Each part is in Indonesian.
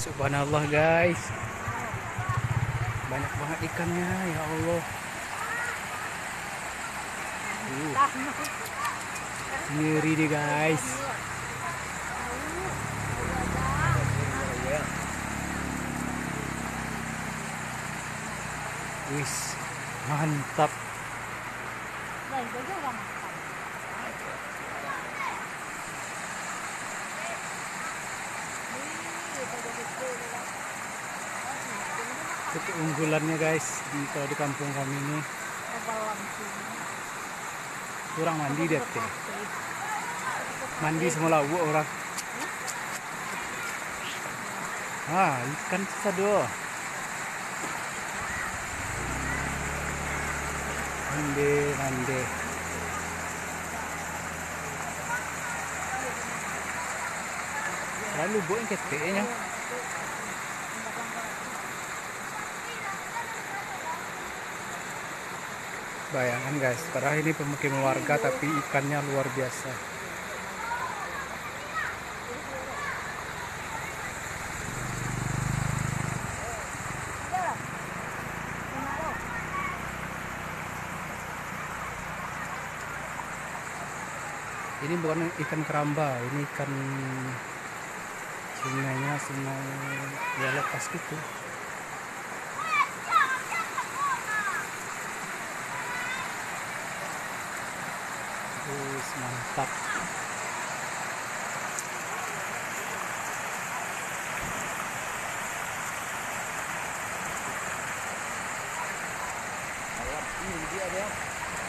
Subhanallah guys, banyak banget ikannya ya Allah. Ngeri deh guys. Wis, mantap. Itu keunggulannya guys kalau di kampung kami ini. Kurang mandi deh teh. Mandi semua lauk orang. Ikan sado. Mandi. Lalu buat keteknya. Bayangkan guys, padahal ini pemukiman warga tapi ikannya luar biasa. Ini bukan ikan keramba, ini ikan sungainya, sungai ya lepas gitu. Mantap.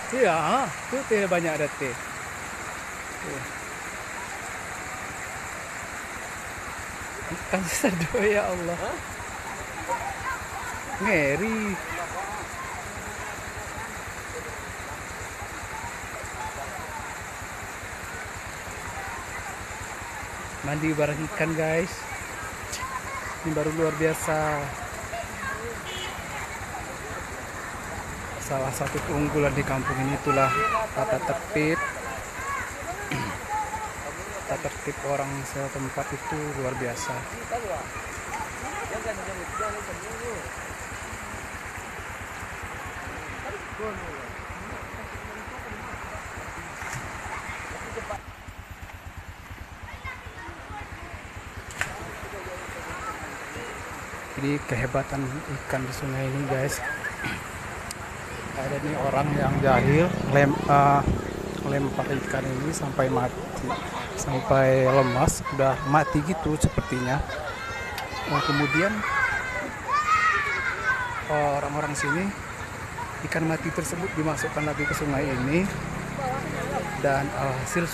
Iya, tuh teh banyak ada teh. Ikan sado ya Allah. Ngeri. Mandi bareng ikan guys, ini baru luar biasa. Salah satu keunggulan di kampung ini itulah tata tertib orang setempat itu luar biasa. Jadi kehebatan ikan di sungai ini guys, ada nih orang yang jahil lempar ikan ini sampai mati, sampai lemas, udah mati gitu sepertinya. Kemudian orang-orang sini ikan mati tersebut dimasukkan lagi ke sungai ini, dan hasil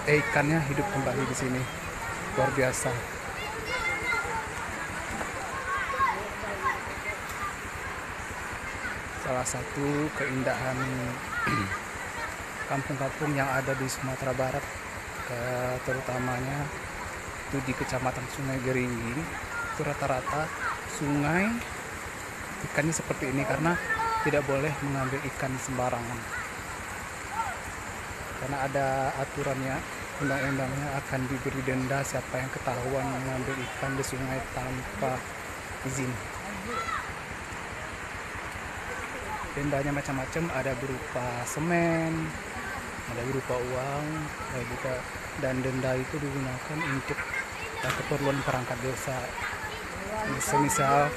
ikannya hidup kembali di sini. Luar biasa. Salah satu keindahan kampung-kampung yang ada di Sumatera Barat, terutamanya itu di Kecamatan Sungai Geringgi. Itu rata-rata sungai ikannya seperti ini karena tidak boleh mengambil ikan sembarangan. Karena ada aturannya, undang-undangnya akan diberi denda siapa yang ketahuan mengambil ikan di sungai tanpa izin. Dendanya macam-macam, ada berupa semen, ada berupa uang, dan denda itu digunakan untuk keperluan perangkat desa. Semisal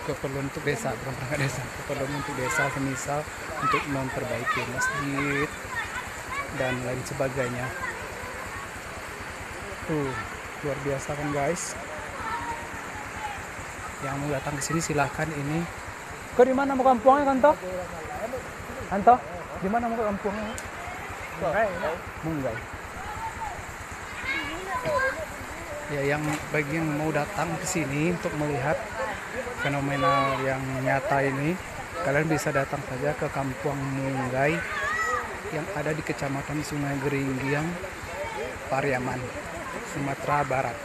keperluan untuk desa, bukan perangkat desa, keperluan untuk desa, semisal untuk memperbaiki masjid dan lain sebagainya. Luar biasa kan guys. Yang mau datang ke sini silahkan. Ini kau di mana mau kampungnya, Kanto? Kanto, di mana mau kampungnya? Munggai. Ya, bagi yang mau datang ke sini untuk melihat fenomena yang nyata ini, kalian bisa datang saja ke Kampung Munggai yang ada di Kecamatan Sungai Geringgiang, Pariaman, Sumatera Barat.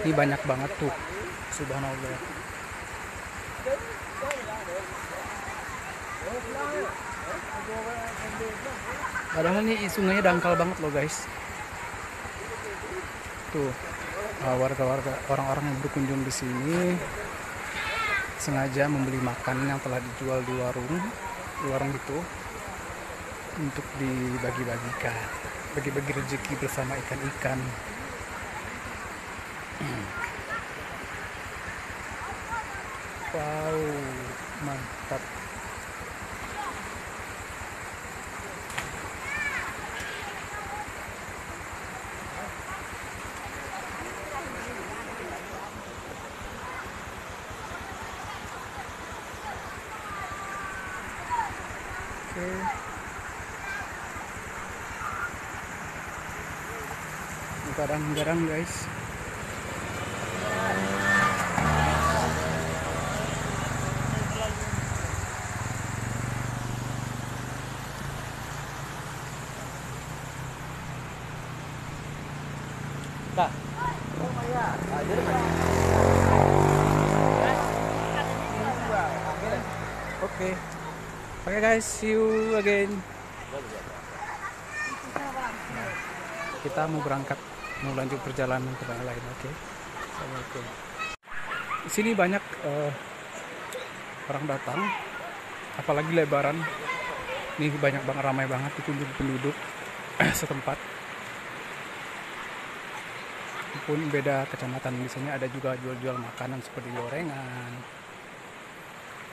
Ini banyak banget tuh, subhanallah. Padahal nih sungainya dangkal banget loh guys. Tuh, warga-warga orang-orang yang berkunjung di sini sengaja membeli makanan yang telah dijual di warung itu untuk dibagi-bagikan, bagi-bagi rezeki bersama ikan-ikan. Wow, mantap. Oke. Garang-garang guys. Kak. Oke. Oke guys, see you again. Nah, kita mau berangkat, mau lanjut perjalanan ke tempat lain. Oke. Assalamualaikum. Di sini banyak orang datang, apalagi Lebaran. Ini banyak banget, ramai banget dikunjungi penduduk setempat. Pun beda kecamatan, di sini ada juga jual-jual makanan seperti gorengan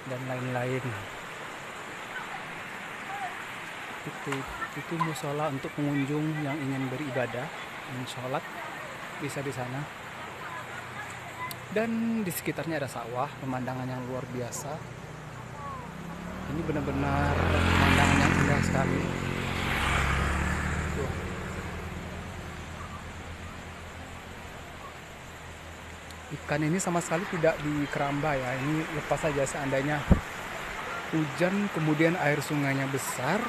dan lain-lain. Itu musola untuk pengunjung yang ingin beribadah, ingin sholat, bisa di sana. Dan di sekitarnya ada sawah, pemandangan yang luar biasa. Ini benar-benar pemandangan yang indah sekali. Tuh. Ikan ini sama sekali tidak dikeramba ya. Ini lepas saja, seandainya hujan kemudian air sungainya besar,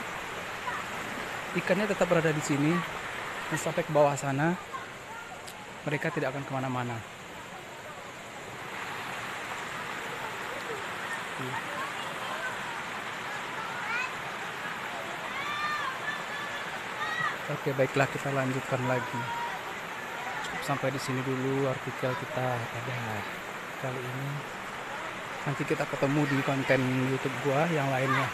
ikannya tetap berada di sini dan sampai ke bawah sana. Mereka tidak akan kemana-mana. Oke, baiklah, kita lanjutkan lagi. Cukup sampai di sini dulu artikel kita pada kali ini. Nanti kita ketemu di konten YouTube gua yang lainnya.